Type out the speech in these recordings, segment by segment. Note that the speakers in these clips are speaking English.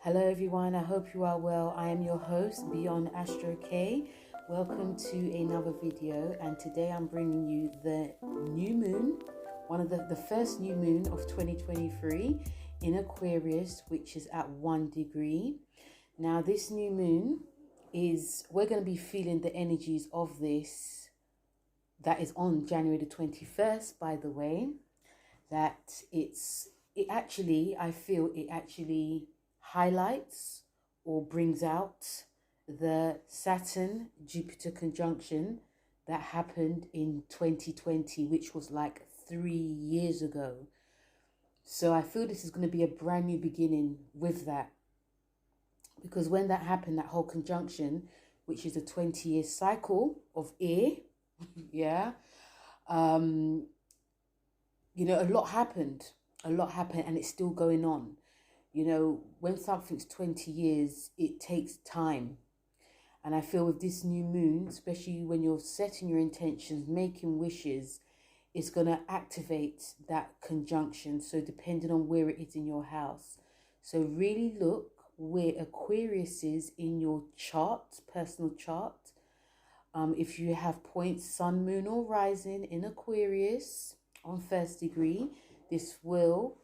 Hello everyone, I hope you are well. I am your host, Beyond Astro K. Welcome to another video, and today I'm bringing you the new moon, one of the first new moon of 2023 in Aquarius, which is at 1 degree. Now this new moon we're going to be feeling the energies of this. That is on January the 21st, by the way. I feel it actually highlights or brings out the Saturn Jupiter conjunction that happened in 2020, which was like 3 years ago. So I feel this is going to be a brand new beginning with that, because when that happened, that whole conjunction, which is a 20-year cycle of air, yeah, a lot happened, and it's still going on. When something's 20 years, it takes time. And I feel with this new moon, especially when you're setting your intentions, making wishes, it's going to activate that conjunction. So depending on where it is in your house. So really look where Aquarius is in your chart, personal chart. If you have points, sun, moon or rising in Aquarius on 1st degree, this will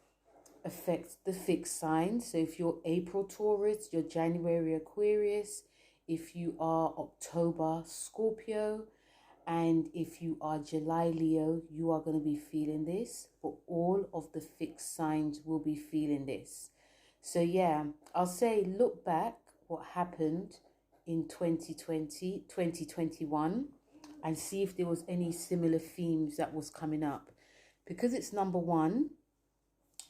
affect the fixed sign. So if you're April Taurus, you're January Aquarius, if you are October Scorpio, and if you are July Leo, you are going to be feeling this. But all of the fixed signs will be feeling this. So yeah, I'll say look back what happened in 2020, 2021, and see if there was any similar themes that was coming up. Because it's number one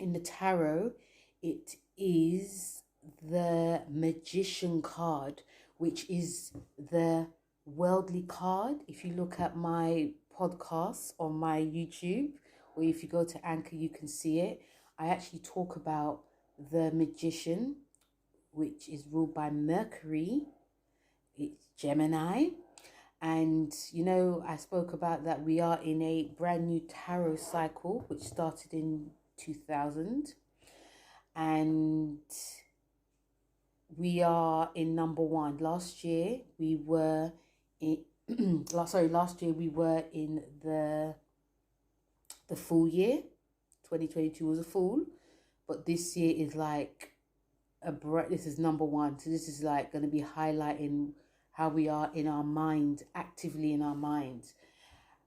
in the tarot, it is the Magician card, which is the worldly card. If you look at my podcast on my YouTube, or if you go to Anchor, you can see it. I actually talk about the Magician, which is ruled by Mercury. It's Gemini. And, I spoke about that we are in a brand new tarot cycle, which started in 2000. And we are in number one. Last year we were in last year we were in the full year. 2022 was a full, but this year is like this is number one. So this is like going to be highlighting how we are in our mind, actively in our mind.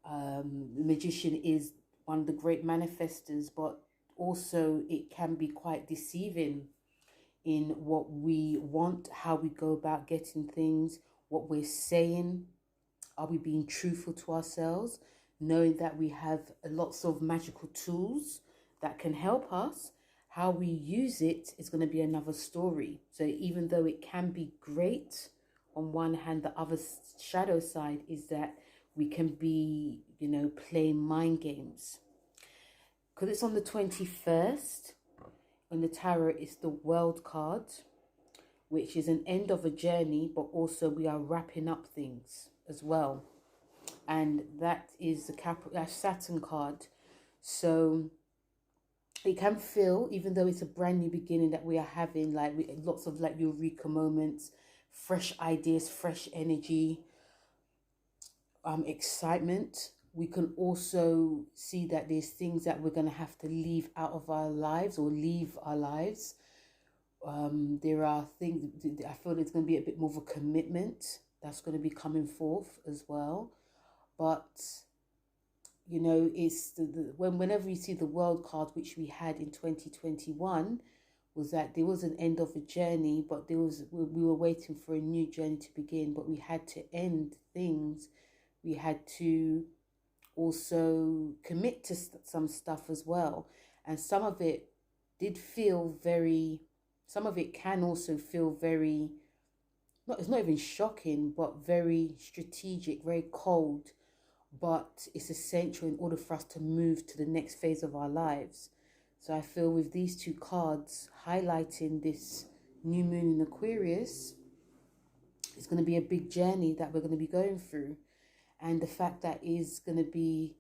The Magician is one of the great manifestors, but also it can be quite deceiving in what we want, how we go about getting things, what we're saying. Are we being truthful to ourselves, knowing that we have lots of magical tools that can help us? How we use it is going to be another story. So even though it can be great on one hand, the other shadow side is that we can be, playing mind games. Because it's on the 21st, on the tarot, it's the World card, which is an end of a journey, but also we are wrapping up things as well. And that is the Saturn card. So it can feel, even though it's a brand new beginning that we are having, like lots of like eureka moments, fresh ideas, fresh energy, excitement. We can also see that there's things that we're going to have to leave out of our lives or leave our lives. There are things, I feel there's going to be a bit more of a commitment that's going to be coming forth as well. But, it's whenever you see the World card, which we had in 2021, was that there was an end of a journey, but we were waiting for a new journey to begin, but we had to end things. We had to also commit to some stuff as well. And some of it some of it can also feel very, it's not even shocking, but very strategic, very cold. But it's essential in order for us to move to the next phase of our lives. So I feel with these two cards highlighting this new moon in Aquarius, it's going to be a big journey that we're going to be going through. And the fact that is going to be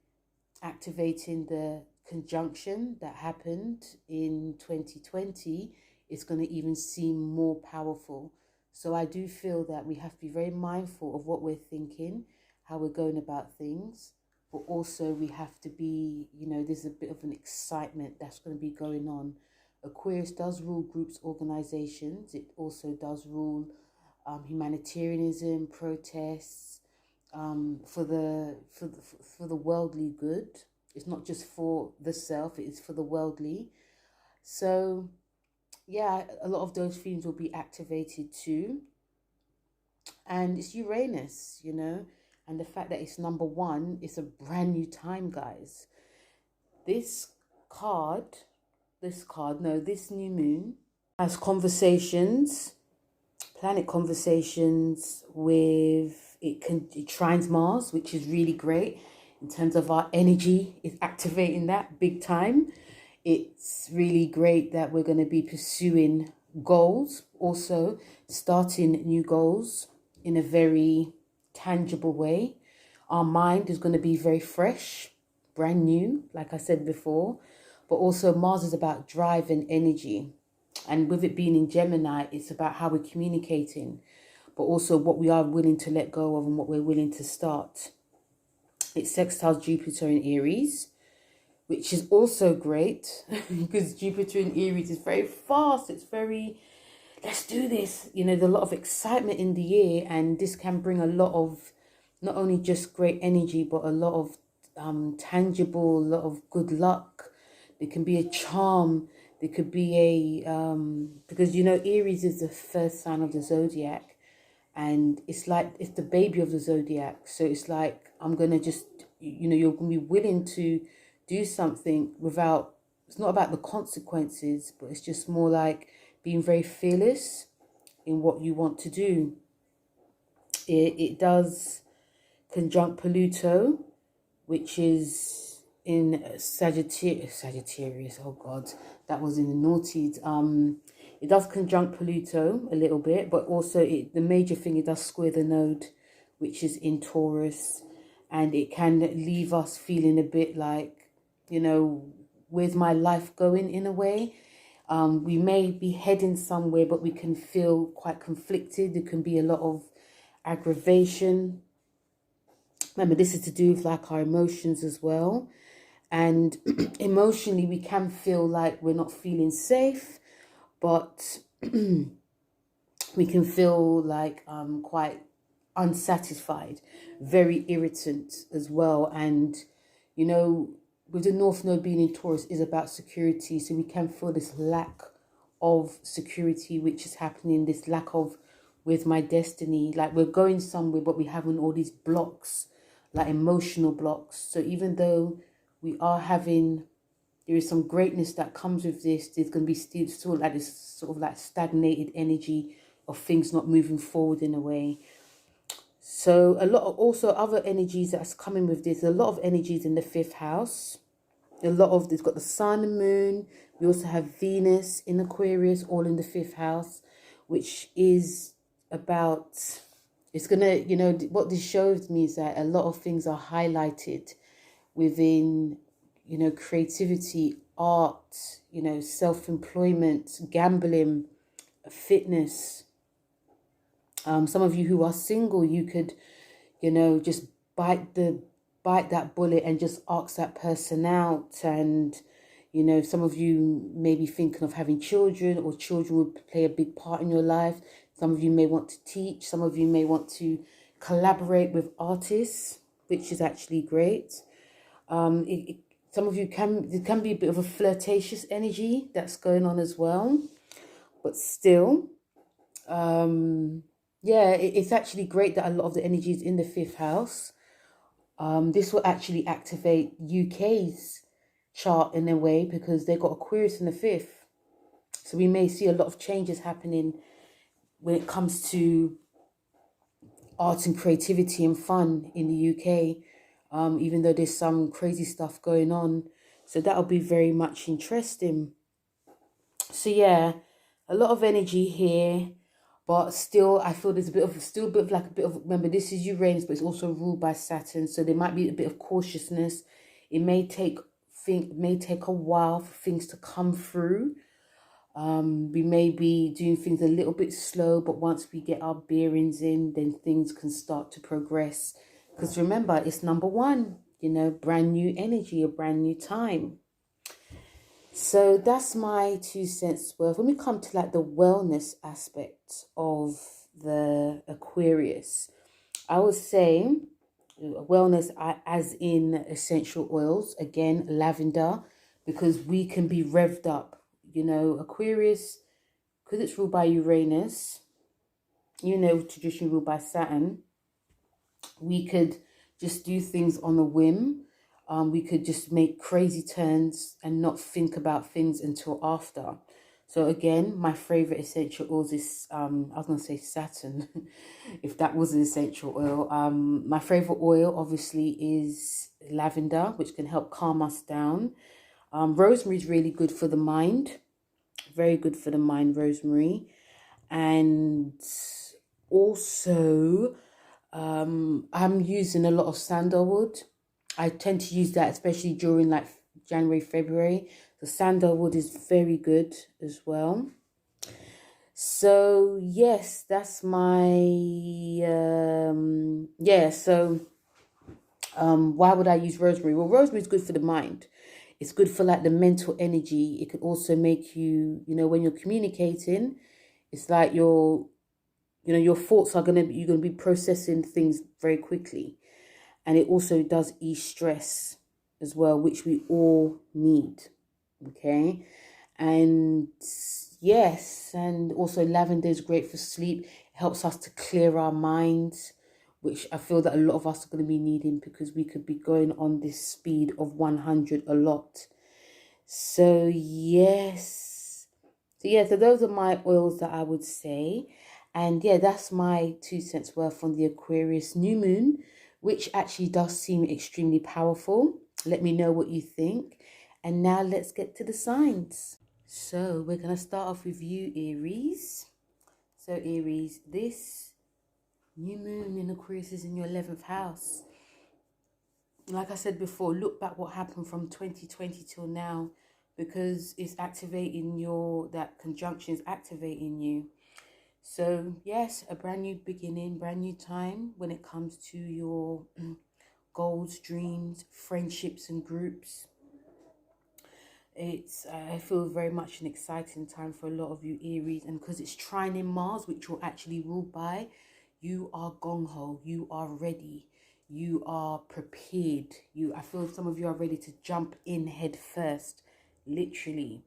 activating the conjunction that happened in 2020 it's going to even seem more powerful. So I do feel that we have to be very mindful of what we're thinking, how we're going about things, but also we have to be, you know, there's a bit of an excitement that's going to be going on. Aquarius does rule groups, organizations. It also does rule humanitarianism, protests, for the worldly good. It's not just for the self, it is for the worldly. So yeah, a lot of those themes will be activated too. And it's Uranus, you know, and the fact that it's number 1, it's a brand new time, guys. This new moon has conversations, planet conversations with, it trines Mars, which is really great in terms of our energy. It's activating that big time. It's really great that we're going to be pursuing goals, also starting new goals in a very tangible way. Our mind is going to be very fresh, brand new, like I said before. But also Mars is about drive and energy. And with it being in Gemini, it's about how we're communicating, but also what we are willing to let go of and what we're willing to start. It sextiles Jupiter in Aries, which is also great because Jupiter in Aries is very fast. It's very, let's do this. You know, there's a lot of excitement in the year, and this can bring a lot of, not only just great energy, but a lot of tangible, a lot of good luck. There can be a charm. There could be a, because, you know, Aries is the first sign of the zodiac, and it's like, it's the baby of the zodiac. So it's like, I'm going to just, you know, you're going to be willing to do something without, it's not about the consequences, but it's just more like being very fearless in what you want to do. It does conjunct Pluto, which is in Sagittarius. Oh God, that was in the noughties. It does conjunct Pluto a little bit, but also the major thing, it does square the node, which is in Taurus, and it can leave us feeling a bit like, you know, where's my life going, in a way. We may be heading somewhere, but we can feel quite conflicted. There can be a lot of aggravation. Remember, this is to do with like our emotions as well. And emotionally, we can feel like we're not feeling safe, but we can feel like quite unsatisfied, very irritant as well. And, you know, with the North Node being in Taurus is about security. So we can feel this lack of security, which is happening, this lack of, with my destiny, like we're going somewhere, but we having all these blocks, like emotional blocks. So even though we are having, there is some greatness that comes with this, there's going to be still like this sort of like stagnated energy of things not moving forward in a way. So a lot of also other energies that's coming with this, a lot of energies in the 5th house. A lot of, it's got the sun and moon. We also have Venus in Aquarius, all in the 5th house, which is about, it's going to, you know, what this shows me is that a lot of things are highlighted within, you know, creativity, art, you know, self-employment, gambling, fitness. Some of you who are single, you could, you know, just bite that bullet and just ask that person out. And, you know, some of you may be thinking of having children, or children would play a big part in your life. Some of you may want to teach. Some of you may want to collaborate with artists, which is actually great. Some of you there can be a bit of a flirtatious energy that's going on as well. But still, yeah, it's actually great that a lot of the energy is in the 5th house. This will actually activate UK's chart in a way, because they got Aquarius in the 5th. So we may see a lot of changes happening when it comes to art and creativity and fun in the UK, even though there's some crazy stuff going on. So that'll be very much interesting. So yeah, a lot of energy here, but still I feel there's remember, this is Uranus, but it's also ruled by Saturn, so there might be a bit of cautiousness. It may take a while for things to come through. We may be doing things a little bit slow, but once we get our bearings in, then things can start to progress. Because remember, it's number one, you know, brand new energy, a brand new time. So that's my 2 cents worth. When we come to like the wellness aspect of the Aquarius, I would say wellness as in essential oils, again, lavender, because we can be revved up. You know, Aquarius, because it's ruled by Uranus, you know, traditionally ruled by Saturn, we could just do things on a whim. We could just make crazy turns and not think about things until after. So again, my favorite essential oils is, I was going to say Saturn, if that was an essential oil. My favorite oil obviously is lavender, which can help calm us down. Rosemary is really good for the mind. Very good for the mind, rosemary. And also, I'm using a lot of sandalwood. I tend to use that especially during like January, February. The sandalwood is very good as well. So yes, that's my why would I use rosemary? Well, rosemary is good for the mind. It's good for like the mental energy. It could also make you, you know, when you're communicating, it's like your thoughts are you're gonna be processing things very quickly. And it also does ease stress as well, which we all need. Okay. And yes, and also lavender is great for sleep. It helps us to clear our minds, which I feel that a lot of us are going to be needing because we could be going on this speed of 100 a lot. So yes. So those are my oils that I would say. And yeah, that's my 2 cents worth on the Aquarius new moon, which actually does seem extremely powerful. Let me know what you think. And now let's get to the signs. So we're going to start off with you, Aries. So Aries, this new moon in Aquarius is in your 11th house. Like I said before, look back what happened from 2020 till now, because it's activating that conjunction is activating you. So yes, a brand new beginning, brand new time when it comes to your goals, dreams, friendships and groups. I feel very much an exciting time for a lot of you Aries, and because it's trining Mars, which you're actually ruled by, you are gung-ho, you are ready, you are prepared. I feel some of you are ready to jump in head first, literally.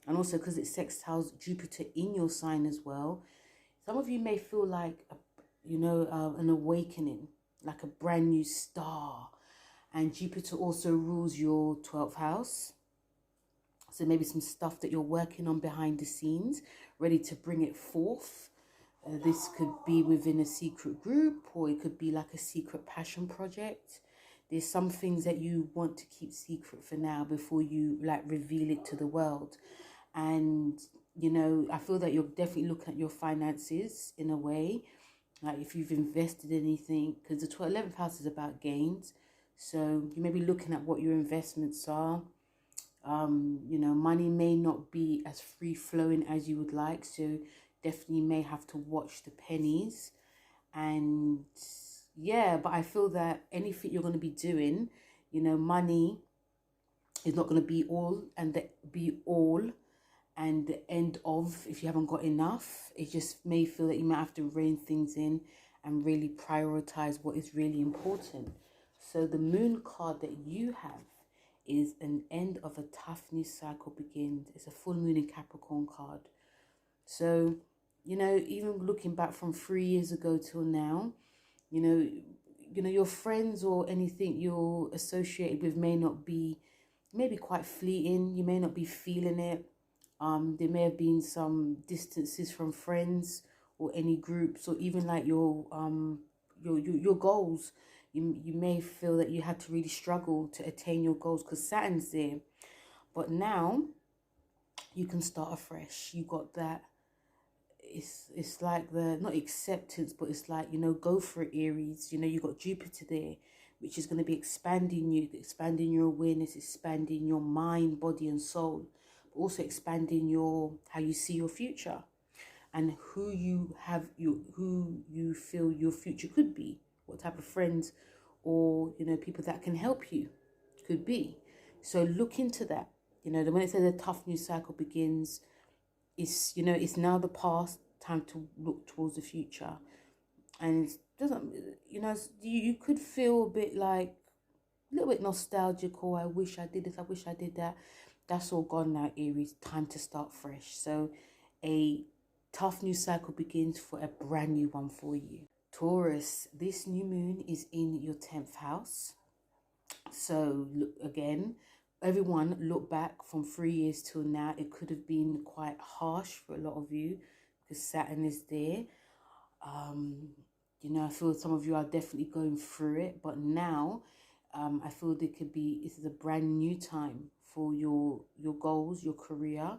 And also because it sextiles Jupiter in your sign as well, some of you may feel like an awakening, like a brand new star. And Jupiter also rules your 12th house. So maybe some stuff that you're working on behind the scenes, ready to bring it forth. This could be within a secret group, or it could be like a secret passion project. There's some things that you want to keep secret for now before you like reveal it to the world. And, you know, I feel that you're definitely looking at your finances in a way. Like if you've invested anything, because the 11th house is about gains. So you may be looking at what your investments are. Money may not be as free flowing as you would like, so definitely may have to watch the pennies. And yeah, but I feel that anything you're going to be doing, money is not going to be all and the end of if you haven't got enough. It just may feel that you might have to rein things in and really prioritize what is really important. So the moon card that you have is an end of a tough new cycle begins. It's a full moon in Capricorn card. So, even looking back from 3 years ago till now, your friends or anything you're associated with may be quite fleeting. You may not be feeling it. There may have been some distances from friends or any groups, or even like your goals. You may feel that you had to really struggle to attain your goals because Saturn's there. But now you can start afresh. You got that. It's like the, not acceptance, but it's like, go for it, Aries. You got Jupiter there, which is going to be expanding you, expanding your awareness, expanding your mind, body and soul. also expanding how you see your future, and who you feel your future could be, what type of friends or people that can help you could be. So look into that. When it says a tough new cycle begins, it's now the past, time to look towards the future. And it doesn't, you could feel a bit like a little bit nostalgic, or I wish I did this, I wish I did that. That's all gone now, Aries. Time to start fresh. So a tough new cycle begins for a brand new one for you. Taurus, this new moon is in your 10th house. So look, again, everyone look back from 3 years till now. It could have been quite harsh for a lot of you because Saturn is there. I feel some of you are definitely going through it, but now I feel this is a brand new time for your goals, your career.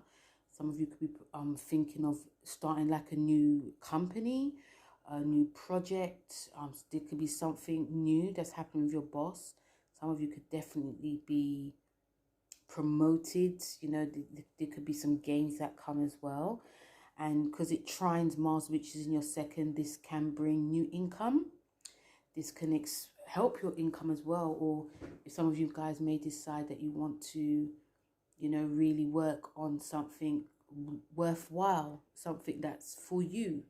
Some of you could be thinking of starting like a new company, a new project. There could be something new that's happening with your boss. Some of you could definitely be promoted. There could be some gains that come as well. And because it trines Mars, which is in your 2nd, this can bring new income. This can help your income as well. Or if some of you guys may decide that you want to, really work on something worthwhile, something that's for you.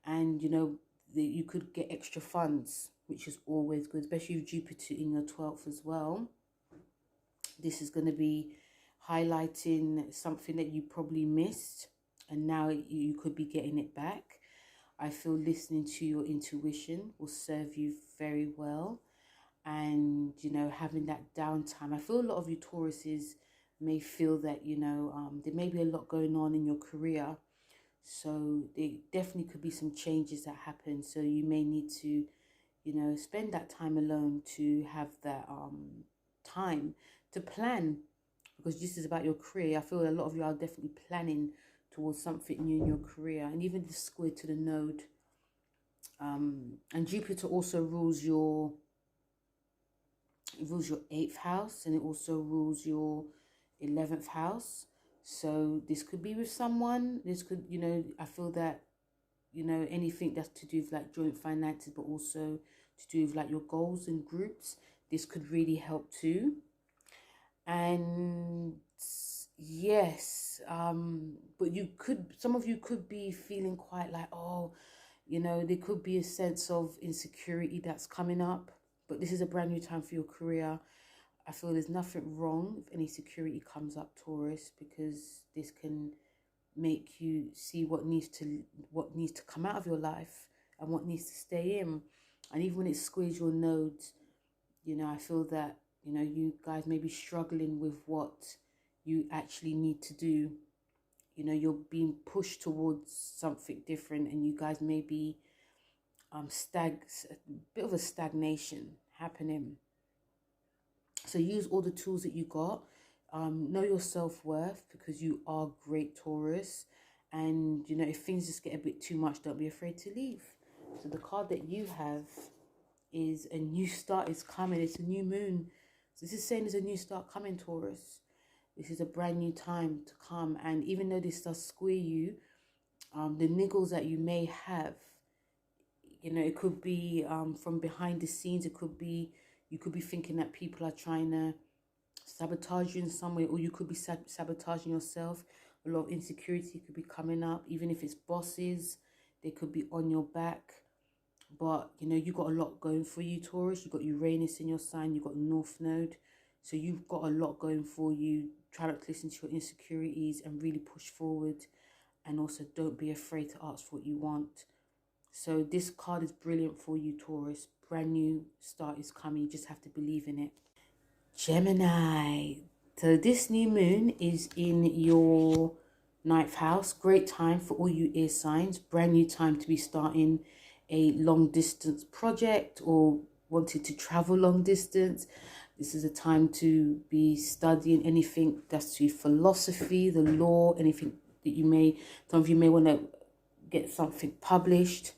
And, you could get extra funds, which is always good, especially with Jupiter in your 12th as well. This is going to be highlighting something that you probably missed, and now you could be getting it back. I feel listening to your intuition will serve you very well. And, having that downtime. I feel a lot of you Tauruses may feel that, there may be a lot going on in your career. So there definitely could be some changes that happen. So you may need to, spend that time alone to have that time to plan. Because this is about your career. I feel a lot of you are definitely planning towards something new in your career, and even the square to the node. And Jupiter also rules your 8th house, and it also rules your 11th house. So this could be with someone. This could, I feel that, anything that's to do with like joint finances, but also to do with like your goals and groups. This could really help too. And yes, but some of you could be feeling quite like, there could be a sense of insecurity that's coming up, but this is a brand new time for your career. I feel there's nothing wrong if any security comes up, Taurus, because this can make you see what needs to come out of your life and what needs to stay in. And even when it squares your nodes, I feel that, you guys may be struggling with what you actually need to do. You're being pushed towards something different, and you guys may be a bit of a stagnation happening. So use all the tools that you got. Know your self-worth, because you are great, Taurus. And, if things just get a bit too much, don't be afraid to leave. So the card that you have is a new start is coming. It's a new moon. So this is saying there's a new start coming, Taurus. This is a brand new time to come. And even though this does square you, the niggles that you may have, it could be from behind the scenes. It could be, you could be thinking that people are trying to sabotage you in some way, or you could be sabotaging yourself. A lot of insecurity could be coming up. Even if it's bosses, they could be on your back. But, you got a lot going for you, Taurus. You've got Uranus in your sign. You've got North Node. So you've got a lot going for you. Try not to listen to your insecurities and really push forward. And also don't be afraid to ask for what you want. So this card is brilliant for you, Taurus. Brand new start is coming. You just have to believe in it. Gemini. So this new moon is in your 9th house. Great time for all you air signs. Brand new time to be starting a long distance project or wanted to travel long distance. This is a time to be studying anything that's to philosophy, the law, anything that some of you may want to get something published.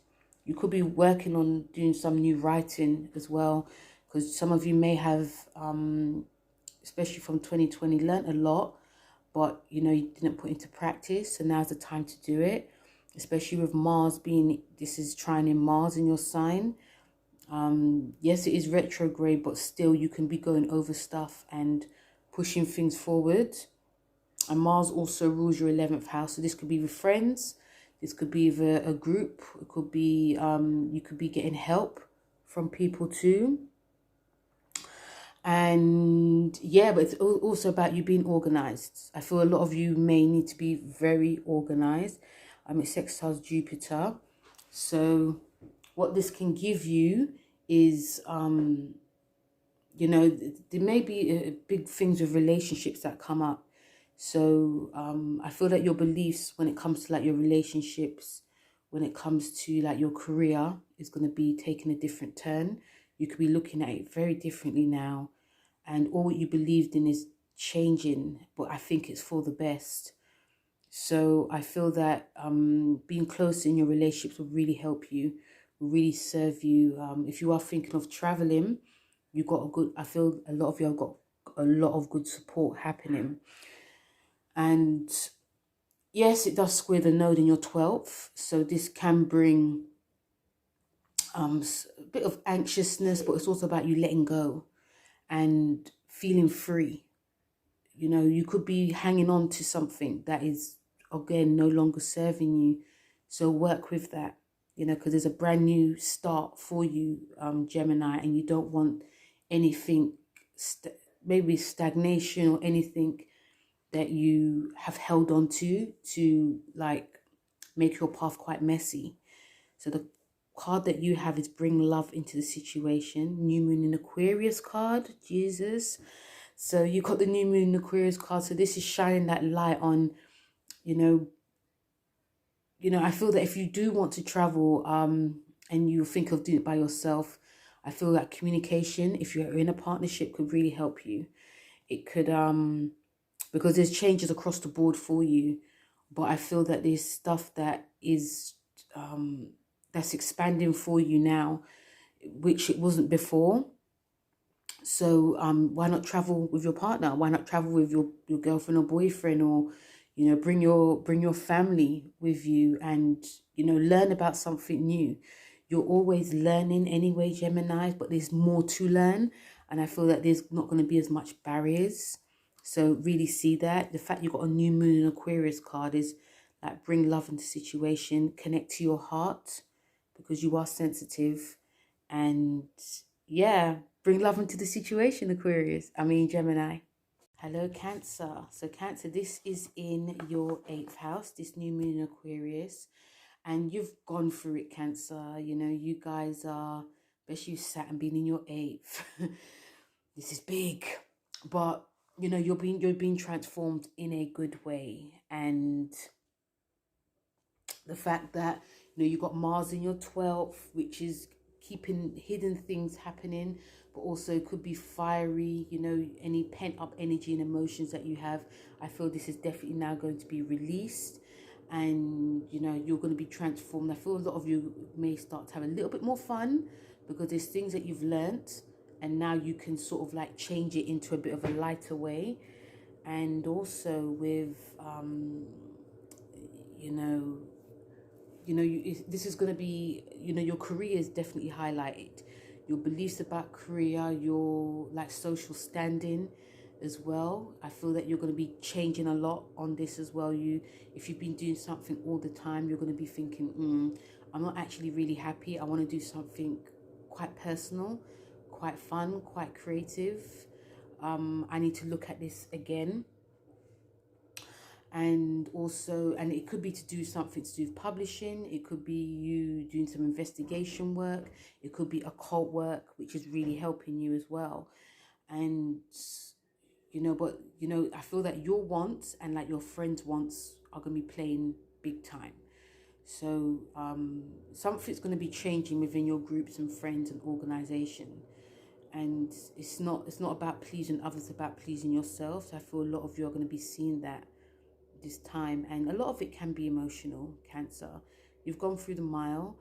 You could be working on doing some new writing as well, because some of you may have, especially from 2020, learned a lot, but you know, you didn't put into practice. So now's the time to do it, especially with Mars being, this is trining Mars in your sign. Yes, it is retrograde, but still you can be going over stuff and pushing things forward. And Mars also rules your 11th house. So this could be with friends. This could be with a group. It could be, you could be getting help from people too. And yeah, but it's also about you being organized. I feel a lot of you may need to be very organized. It sextiles Jupiter. So what this can give you is, you know, there may be big things with relationships that come up. So I feel that your beliefs when it comes to like your relationships, when it comes to like your career, is going to be taking a different turn. You could be looking at it very differently now. And all what you believed in is changing, but I think it's for the best. So I feel that being close in your relationships will really help you, will really serve you. If you are thinking of traveling, you got a good, I feel a lot of you have got a lot of good support happening. And yes, it does square the node in your 12th. So this can bring a bit of anxiousness, but it's also about you letting go and feeling free. You know, you could be hanging on to something that is, again, no longer serving you. So work with that, you know, because there's a brand new start for you, Gemini, and you don't want anything, maybe stagnation or anything that you have held on to like make your path quite messy. So the card that you have is bring love into the situation. New moon in Aquarius card, Jesus. So you got the new moon in Aquarius card. So this is shining that light on, you know, I feel that if you do want to travel, and you think of doing it by yourself, I feel that communication, if you're in a partnership, could really help you. It could, because there's changes across the board for you, but I feel that there's stuff that is, that's expanding for you now, which it wasn't before. So why not travel with your partner? Why not travel with your girlfriend or boyfriend, or, you know, bring your family with you and, you know, learn about something new. You're always learning anyway, Gemini, but there's more to learn. And I feel that there's not going to be as much barriers. So really see that. The fact you got a new moon in Aquarius card is like bring love into the situation, connect to your heart because you are sensitive. And yeah, bring love into the situation, Gemini. Hello, Cancer. So Cancer, this is in your 8th house, this new moon in Aquarius. And you've gone through it, Cancer. You know, you guys are, especially Saturn being in your 8th. This is big. But, you know, you're being transformed in a good way. And the fact that, you know, you got Mars in your 12th, which is keeping hidden things happening, but also could be fiery, you know, any pent up energy and emotions that you have. I feel this is definitely now going to be released, and, you know, you're going to be transformed. I feel a lot of you may start to have a little bit more fun because there's things that you've learnt and now you can sort of like change it into a bit of a lighter way. And also with, you know, this is going to be, you know, your career is definitely highlighted. Your beliefs about career, your like social standing as well. I feel that you're going to be changing a lot on this as well. If you've been doing something all the time, you're going to be thinking, I'm not actually really happy. I want to do something quite personal, quite fun, quite creative. I need to look at this again. And also, and it could be to do something to do with publishing. It could be you doing some investigation work. It could be occult work, which is really helping you as well. And, you know, but, you know, I feel that your wants and like your friends' wants are going to be playing big time. So something's going to be changing within your groups and friends and organization. And it's not about pleasing others, it's about pleasing yourself. So I feel a lot of you are going to be seeing that this time, and a lot of it can be emotional, Cancer. You've gone through the mile.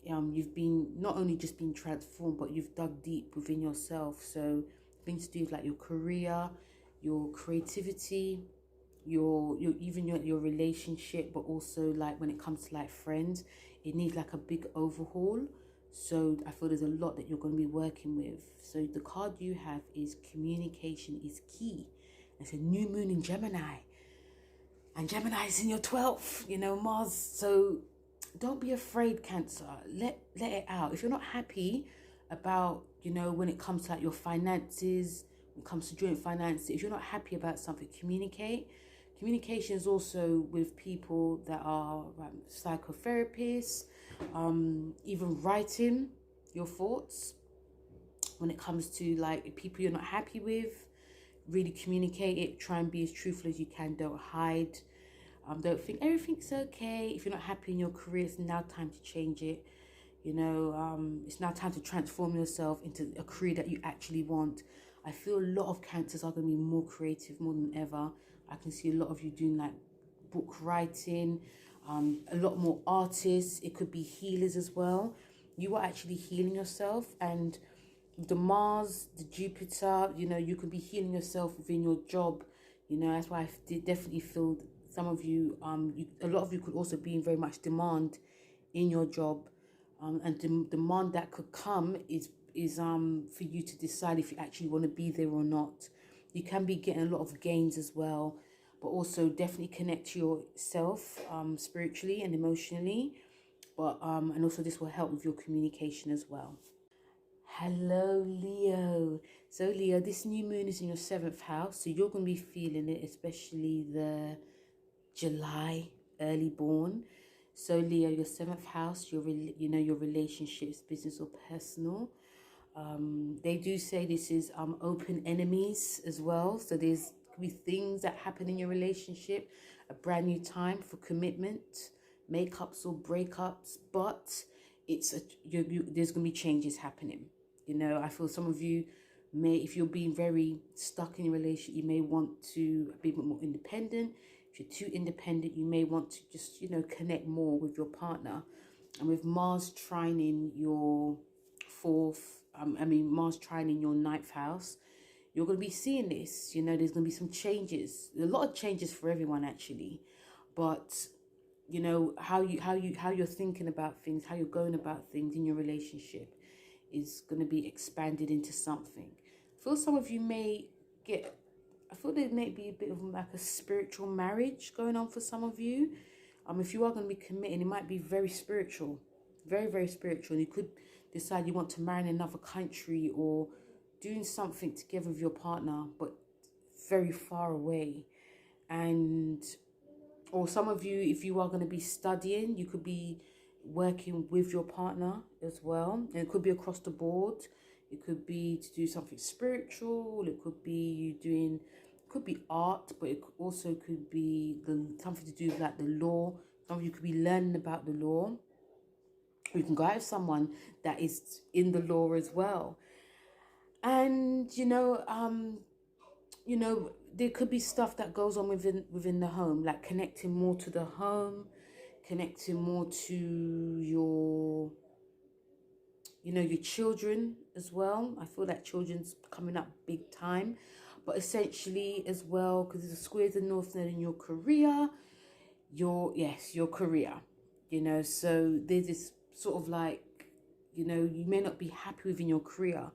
You've been not only just been transformed, but you've dug deep within yourself. So things to do with like your career, your creativity, your relationship, but also like when it comes to like friends, it needs like a big overhaul. So I feel there's a lot that you're going to be working with. So the card you have is communication is key. It's a new moon in Gemini, and Gemini is in your 12th, you know, Mars. So don't be afraid, Cancer. Let it out. If you're not happy about, you know, when it comes to like your finances, when it comes to joint finances, if you're not happy about something, communicate. Communication is also with people that are psychotherapists, even writing your thoughts. When it comes to like people you're not happy with, really communicate it. Try and be as truthful as you can. Don't hide. Don't think everything's okay. If you're not happy in your career, it's now time to change it. You know, it's now time to transform yourself into a career that you actually want. I feel a lot of Cancers are going to be more creative more than ever. I can see a lot of you doing like book writing, a lot more artists. It could be healers as well. You are actually healing yourself, and the Mars, the Jupiter, you know, you could be healing yourself within your job. You know, that's why I definitely feel some of you, a lot of you could also be in very much demand in your job. And the demand that could come is for you to decide if you actually want to be there or not. You can be getting a lot of gains as well, but also definitely connect to yourself spiritually and emotionally. But and also this will help with your communication as well. Hello, Leo. So Leo, this new moon is in your 7th house, so you're going to be feeling it, especially the July early born. So Leo, your 7th house, your relationships, business or personal. They do say this is open enemies as well. So there's could be things that happen in your relationship, a brand new time for commitment, makeups or breakups, but there's gonna be changes happening. You know, I feel some of you may, if you're being very stuck in a relationship, you may want to be a bit more independent. If you're too independent, you may want to just, you know, connect more with your partner. And with Mars trining your 4th, Mars trining your 9th house, you're going to be seeing this. You know, there's going to be some changes, a lot of changes for everyone actually. But you know, how you're thinking about things, how you're going about things in your relationship is going to be expanded into something. I feel some of you may get, I feel there may be a bit of like a spiritual marriage going on for some of you. If you are going to be committing, it might be very spiritual, very, very spiritual. You could decide you want to marry in another country or doing something together with your partner, but very far away. And or some of you, if you are going to be studying, you could be working with your partner as well. And it could be across the board. It could be to do something spiritual. It could be you doing, it could be art, but it also could be something to do with like the law. Some of you could be learning about the law. You can go out with someone that is in the law as well. And, there could be stuff that goes on within the home, like connecting more to the home, connecting more to your children as well. I feel that children's coming up big time. But essentially as well, because there's a square to the north node in your career, your career, so there's this sort of like, you may not be happy within your career.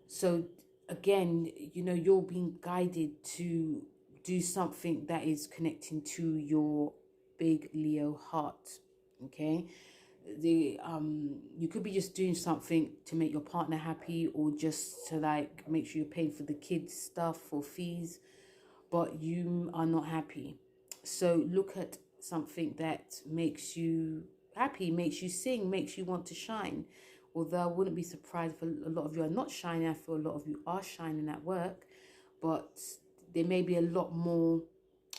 So again, you're being guided to do something that is connecting to your big Leo heart. Okay, you could be just doing something to make your partner happy, or just to like make sure you're paying for the kids stuff or fees, but you are not happy. So look at something that makes you happy, makes you sing, makes you want to shine. Although I wouldn't be surprised if a lot of you are not shining. I feel a lot of you are shining at work, but there may be a lot more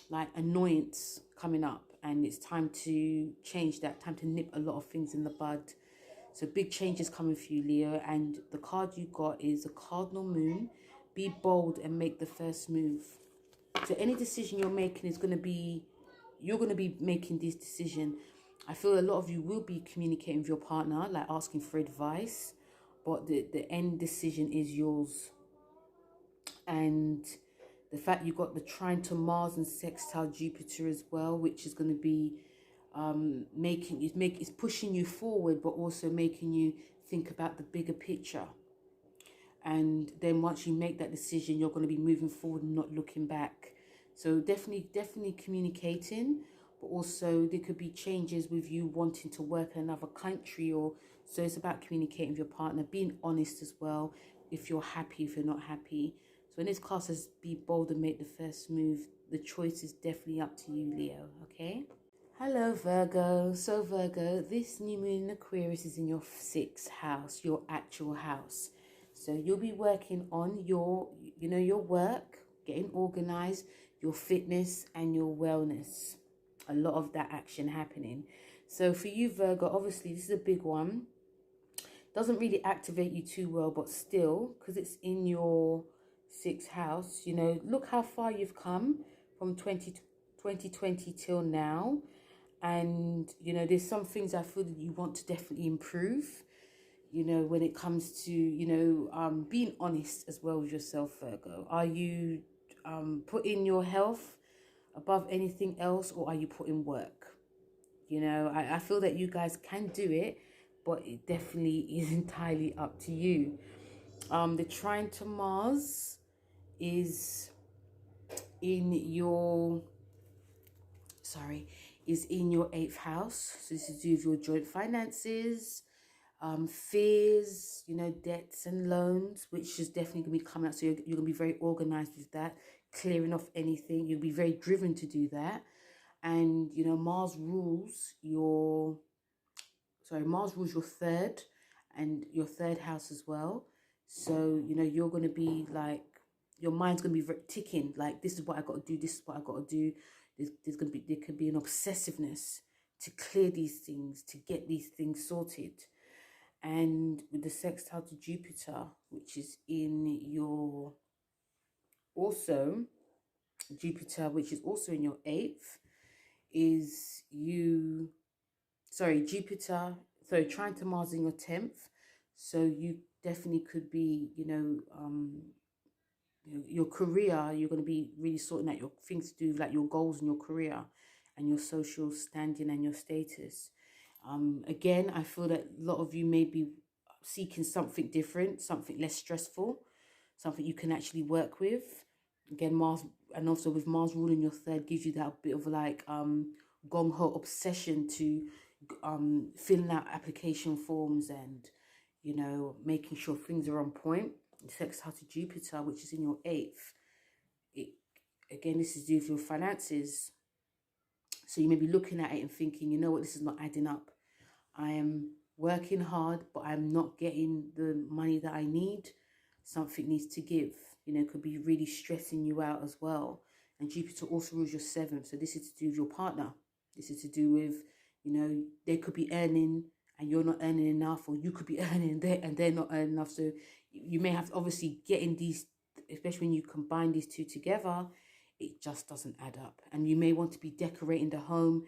like annoyance coming up, and it's time to change that, time to nip a lot of things in the bud. So big changes coming for you, Leo. And the card you got is a cardinal moon. Be bold and make the first move. So any decision you're making is you're going to be making this decision. I feel a lot of you will be communicating with your partner, like asking for advice, but the end decision is yours. And The fact you got the trine to Mars and sextile Jupiter as well, which is going to be it's pushing you forward, but also making you think about the bigger picture. And then once you make that decision, you're going to be moving forward and not looking back. So definitely communicating, but also there could be changes with you wanting to work in another country, or so it's about communicating with your partner, being honest as well. If you're happy, if you're not happy. So in this class says be bold and make the first move. The choice is definitely up to you, Leo. Okay. Hello, Virgo. So Virgo, this new moon in Aquarius is in your 6th house, your actual house. So you'll be working on your work, getting organized, your fitness and your wellness. A lot of that action happening. So for you, Virgo, obviously this is a big one. Doesn't really activate you too well, but still, because it's in your 6th house, look how far you've come from 2020 till now. And, there's some things I feel that you want to definitely improve, when it comes to, being honest as well with yourself, Virgo. Are you putting your health above anything else, or are you putting work? I feel that you guys can do it, but it definitely is entirely up to you. The trine to Mars is in your 8th house. So this is to do with your joint finances, fears, debts and loans, which is definitely going to be coming out. So you're going to be very organized with that, clearing off anything. You'll be very driven to do that. And, Mars rules your 3rd and your 3rd house as well. So, you're going to be like, your mind's going to be ticking, like, this is what I got to do, this is what I got to do. There could be an obsessiveness to clear these things, to get these things sorted. And with the sextile to Jupiter, which is in your, also, Jupiter, which is also in your 8th, Jupiter, trying to Mars in your 10th. So you definitely could be, your career, you're going to be really sorting out your things to do, like your goals in your career and your social standing and your status. Again, I feel that a lot of you may be seeking something different, something less stressful, something you can actually work with. Again, Mars, and also with Mars ruling your 3rd, gives you that bit of like gung-ho obsession to filling out application forms and, making sure things are on point. Sextile to Jupiter, which is in your 8th. Again, this is due to your finances. So you may be looking at it and thinking, you know what, this is not adding up. I am working hard, but I'm not getting the money that I need. Something needs to give. Could be really stressing you out as well. And Jupiter also rules your 7th. So this is to do with your partner. This is to do with, they could be earning and you're not earning enough, or you could be earning and they're not earning enough. So you may have to obviously get in these, especially when you combine these two together, it just doesn't add up. And you may want to be decorating the home.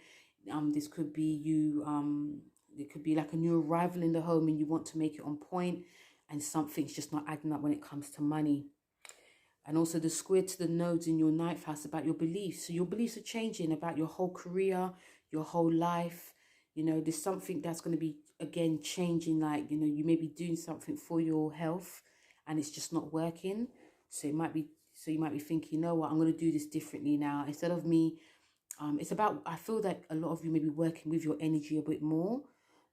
This could be you, it could be like a new arrival in the home and you want to make it on point, and something's just not adding up when it comes to money. And also the square to the nodes in your 9th house about your beliefs. So your beliefs are changing about your whole career, your whole life. There's something that's going to be, again, changing. Like, you may be doing something for your health and it's just not working. So you might be thinking, you know what, I'm going to do this differently now. Instead of me, it's about, I feel that a lot of you may be working with your energy a bit more.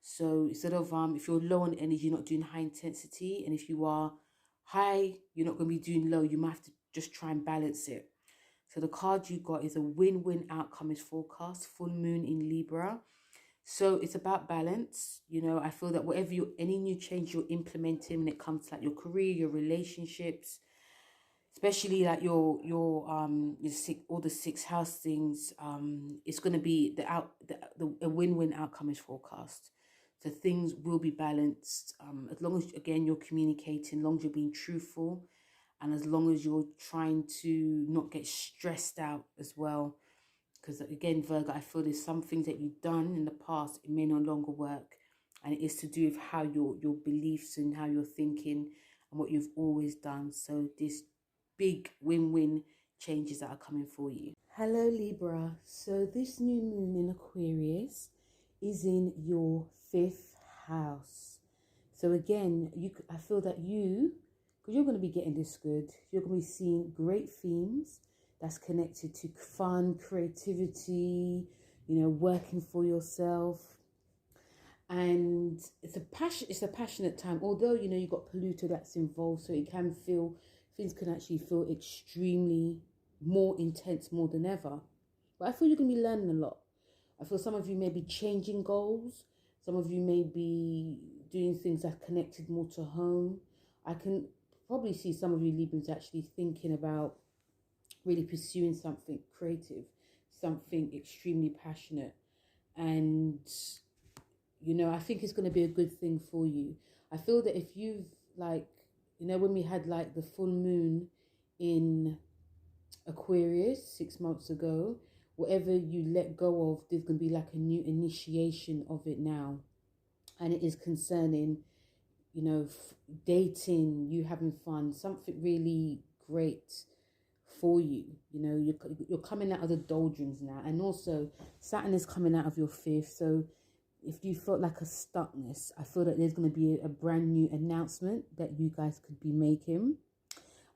So instead of, if you're low on energy, you're not doing high intensity. And if you are high, you're not going to be doing low. You might have to just try and balance it. So the card you got is a win-win outcome is forecast, full moon in Libra. So it's about balance. I feel that any new change you're implementing when it comes to like your career, your relationships, especially like your all the 6th house things, it's going to be a win-win outcome is forecast. So things will be balanced, as long as, again, you're communicating, as long as you're being truthful, and as long as you're trying to not get stressed out as well. Because again, Virgo, I feel there's some things that you've done in the past, it may no longer work. And it is to do with how your beliefs and how you're thinking and what you've always done. So this big win-win changes that are coming for you. Hello Libra. So this new moon in Aquarius is in your 5th house. So again, I feel that because you're going to be getting this good, you're going to be seeing great themes that's connected to fun, creativity, working for yourself. And it's a passionate time, although you've got Pluto that's involved, so things can actually feel extremely more intense, more than ever. But I feel you're going to be learning a lot. I feel some of you may be changing goals. Some of you may be doing things that are connected more to home. I can probably see some of you Librans actually thinking about really pursuing something creative, something extremely passionate. And, I think it's going to be a good thing for you. I feel that if you've when we had the full moon in Aquarius 6 months ago, whatever you let go of, there's going to be a new initiation of it now. And it is concerning, dating, you having fun, something really great for you. You're coming out of the doldrums now. And also, Saturn is coming out of your 5th. So if you felt like a stuckness, I feel that there's going to be a brand new announcement that you guys could be making.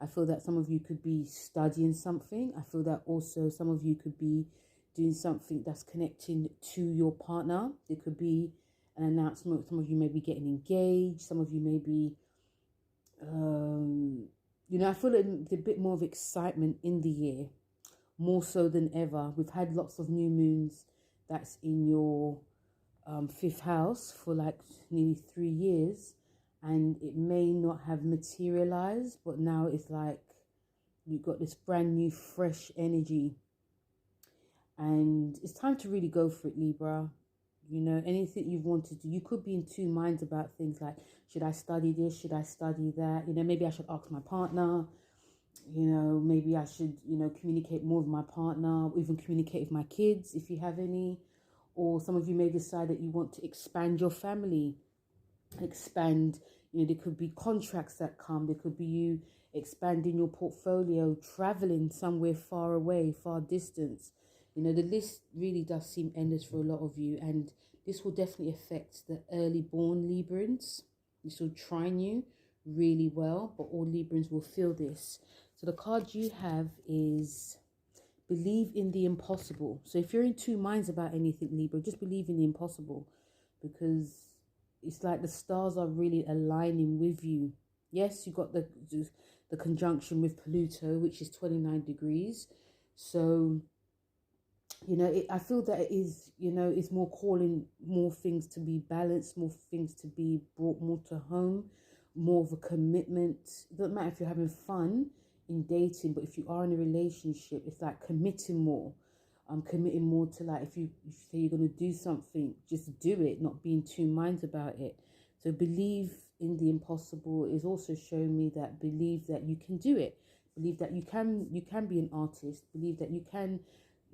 I feel that some of you could be studying something. I feel that also some of you could be doing something that's connecting to your partner. There could be an announcement. Some of you may be getting engaged. Some of you may be, I feel like there's a bit more of excitement in the year, more so than ever. We've had lots of new moons that's in your 5th house for nearly 3 years. And it may not have materialized, but now it's you've got this brand new, fresh energy. And it's time to really go for it, Libra. Anything you've wanted to do. You could be in two minds about things like, should I study this? Should I study that? Maybe I should ask my partner. Maybe I should, communicate more with my partner, or even communicate with my kids if you have any. Or some of you may decide that you want to expand your family. Expand, there could be contracts that come, there could be you expanding your portfolio, traveling somewhere far away, far distance. The list really does seem endless for a lot of you, and this will definitely affect the early born Librans. This will trine you really well, but all Librans will feel this. So the card you have is believe in the impossible. So if you're in two minds about anything, Libra, just believe in the impossible, because it's like the stars are really aligning with you. Yes, you got the conjunction with Pluto, which is 29 degrees. So, I feel that it is, it's more calling more things to be balanced, more things to be brought more to home, more of a commitment. It doesn't matter if you're having fun in dating, but if you are in a relationship, it's committing more. Committing more to if you say you're going to do something, just do it, not being two minds about it. So believe in the impossible is also showing me that believe that you can do it. Believe that you can be an artist. Believe that you can,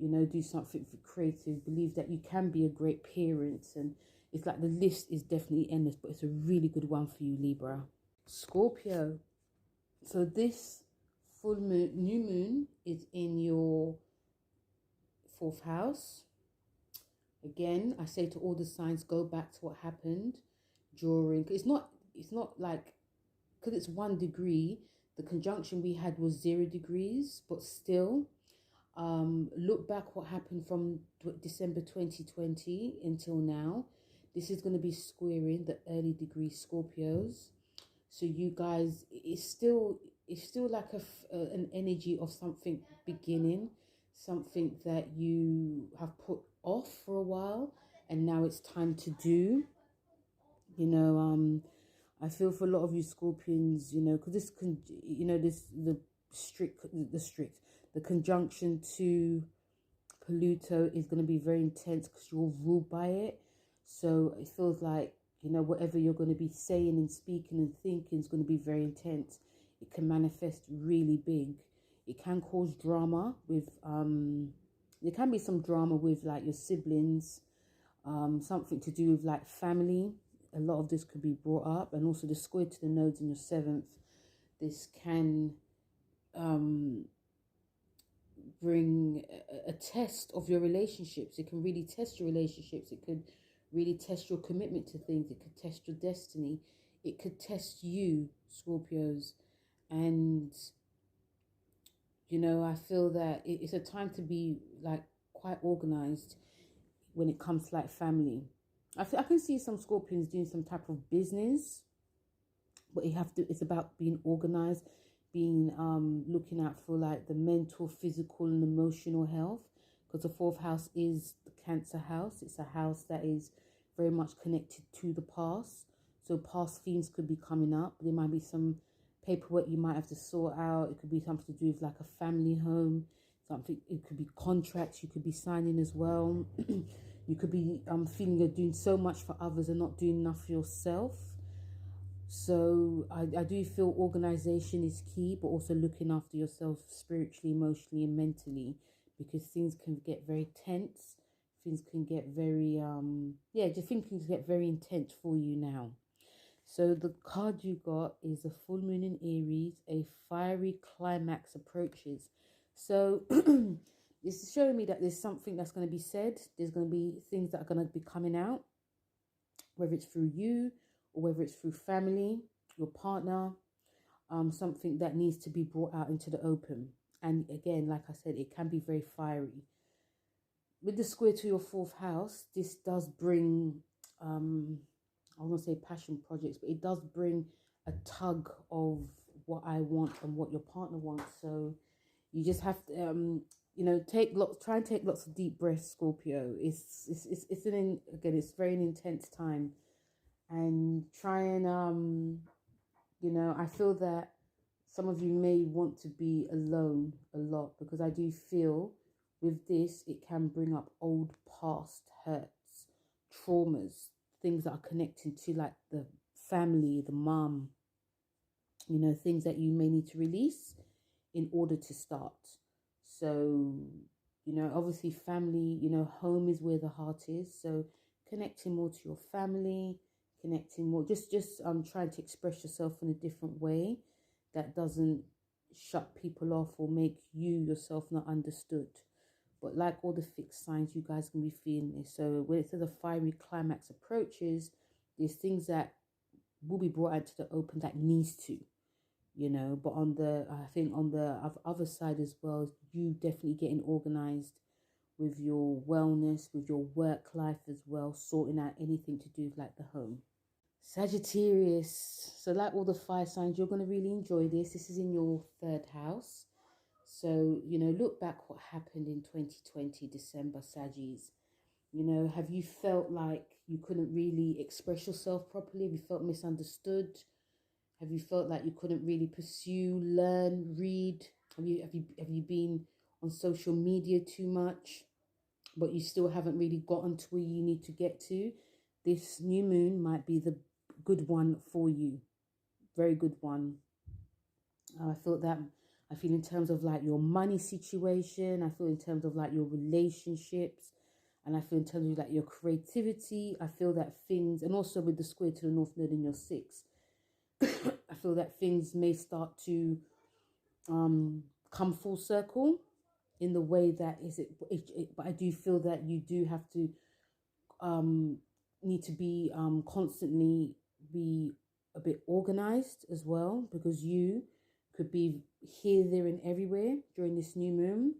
do something creative. Believe that you can be a great parent. And it's the list is definitely endless, but it's a really good one for you, Libra. Scorpio. So this full moon, new moon is in your 4th house. Again, I say to all the signs, go back to what happened during. It's not because it's 1 degree. The conjunction we had was 0 degrees, but still, look back what happened from December 2020 until now. This is going to be squaring the early degree Scorpios. So you guys, it's still an energy of something beginning. Something that you have put off for a while and now it's time to do. I feel for a lot of you Scorpions, because the conjunction to Pluto is going to be very intense because you're ruled by it. So it feels like, whatever you're going to be saying and speaking and thinking is going to be very intense. It can manifest really big. It can cause drama with, there can be some drama with your siblings, something to do with family. A lot of this could be brought up, and also the square to the nodes in your 7th. This can bring a test of your relationships. It can really test your relationships. It could really test your commitment to things. It could test your destiny. It could test you, Scorpios. And, you know, I feel that it's a time to be like quite organized when it comes to like family. I can see some Scorpions doing some type of business, but it's about being organized, being looking out for like the mental, physical and emotional health, because the fourth house is the Cancer house. It's a house that is very much connected to the past. So past themes could be coming up. There might be some paperwork you might have to sort out. It could be something to do with like a family home, something. It could be contracts you could be signing as well. You could be feeling you're doing so much for others and not doing enough for yourself. So I do feel organization is key, but also looking after yourself spiritually, emotionally and mentally, because things can get very tense. Things can get very just things can get very intense for you now. So the card you got is a full moon in Aries, a fiery climax approaches. So this is showing me that there's something that's going to be said. There's going to be things that are going to be coming out, whether it's through you or whether it's through family, your partner, something that needs to be brought out into the open. And again, like I said, it can be very fiery. With the square to your fourth house, this does bring, I won't say passion projects, but it does bring a tug of what I want and what your partner wants. So you just have to, try and take lots of deep breaths, Scorpio. It's it's very an intense time, and try and I feel that some of you may want to be alone a lot, because I do feel with this it can bring up old past hurts, traumas, things that are connected to like the family, the mom, things that you may need to release in order to start. So, obviously family, home is where the heart is. So connecting more to your family, connecting more, just trying to express yourself in a different way that doesn't shut people off or make you yourself not understood. But like all the fixed signs, you guys can be feeling this. So when it says the fiery climax approaches, there's things that will be brought out to the open that needs to, but I think on the other side as well, you definitely getting organized with your wellness, with your work life as well, sorting out anything to do with like the home. Sagittarius. So like all the fire signs, you're going to really enjoy this. This is in your third house. So, look back what happened in 2020, December, Saggies. Have you felt like you couldn't really express yourself properly? Have you felt misunderstood? Have you felt like you couldn't really pursue, learn, read? Have you been on social media too much, but you still haven't really gotten to where you need to get to? This new moon might be the good one for you. Very good one. I feel in terms of like your money situation. I feel in terms of like your relationships. And I feel in terms of like your creativity. I feel that things, and also with the square to the north node in your sixth, I feel that things may start to come full circle in the way that but I do feel that you do have to need to be constantly be a bit organized as well, because you could be here, there and everywhere during this new moon,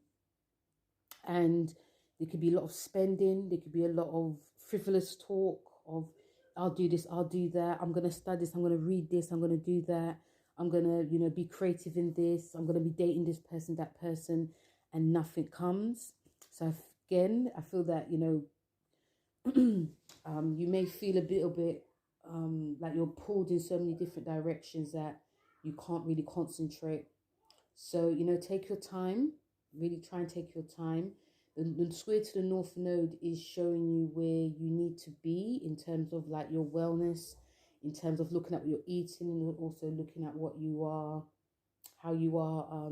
and there could be a lot of spending. There could be a lot of frivolous talk of, I'll do this, I'll do that, I'm going to study this, I'm going to read this, I'm going to do that, I'm going to, be creative in this, I'm going to be dating this person, that person, and nothing comes. So again, I feel that, you may feel a little bit like you're pulled in so many different directions that you can't really concentrate. So, take your time, really try and take your time. The square to the north node is showing you where you need to be in terms of like your wellness, in terms of looking at what you're eating, and also looking at what you are, how you are,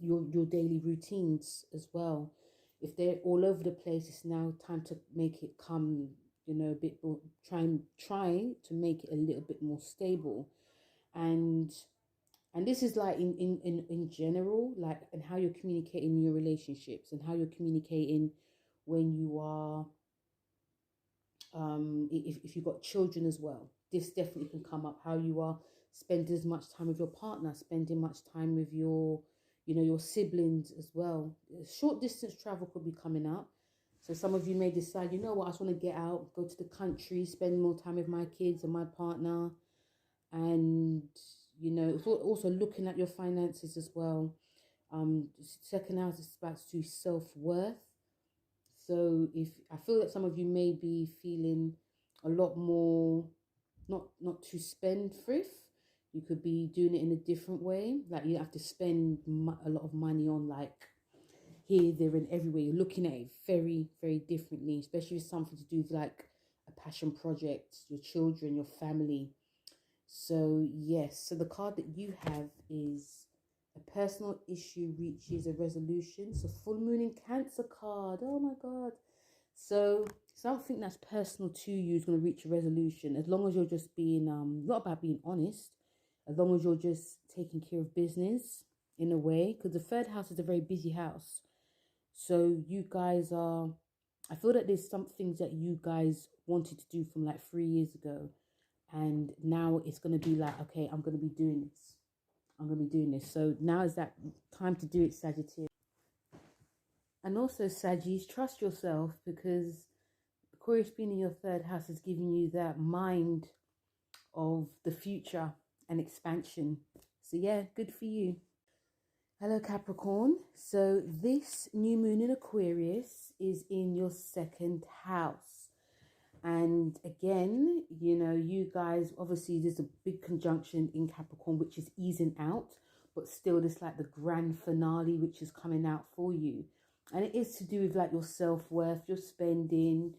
your daily routines as well. If they're all over the place, it's now time to make it come, a bit more, try to make it a little bit more stable. And And this is like in general, like, and how you're communicating in your relationships and how you're communicating when you are, if you've got children as well. This definitely can come up, how you are spending as much time with your partner, spending much time with your, your siblings as well. Short distance travel could be coming up. So some of you may decide, you know what, I just want to get out, go to the country, spend more time with my kids and my partner. And, also looking at your finances as well. Second house is about to self-worth. So if I feel that some of you may be feeling a lot more, not to spend thrift, you could be doing it in a different way. Like you have to spend a lot of money on like here, there, and everywhere. You're looking at it very, very differently, especially with something to do with like a passion project, your children, your family. So yes, so the card that you have is a personal issue reaches a resolution. So full moon in Cancer card. Oh my God. So something that's personal to you is going to reach a resolution, as long as you're just being, not about being honest, as long as you're just taking care of business in a way, because the third house is a very busy house. So you guys are, I feel that there's some things that you guys wanted to do from like 3 years ago. And now it's going to be like, okay, I'm going to be doing this. I'm going to be doing this. So now is that time to do it, Sagittarius. And also, Sagittarius, trust yourself, because Aquarius being in your third house is giving you that mind of the future and expansion. So yeah, good for you. Hello, Capricorn. So this new moon in Aquarius is in your second house. And again, you guys, obviously there's a big conjunction in Capricorn, which is easing out, but still there's like the grand finale, which is coming out for you. And it is to do with like your self-worth, your spending,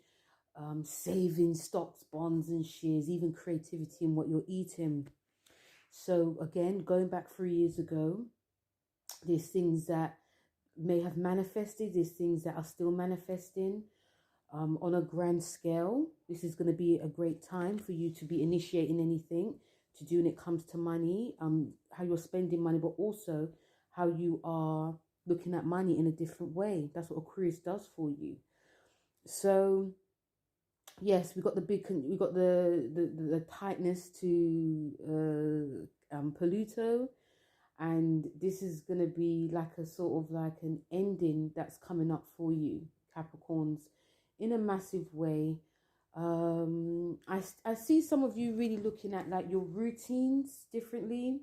saving, stocks, bonds and shares, even creativity in what you're eating. So again, going back 3 years ago, there's things that may have manifested, there's things that are still manifesting. On a grand scale, this is going to be a great time for you to be initiating anything to do when it comes to money, how you're spending money, but also how you are looking at money in a different way. That's what Aquarius does for you. So yes, we got the tightness to Pluto, and this is going to be like a sort of like an ending that's coming up for you, Capricorns, in a massive way. I see some of you really looking at like your routines differently,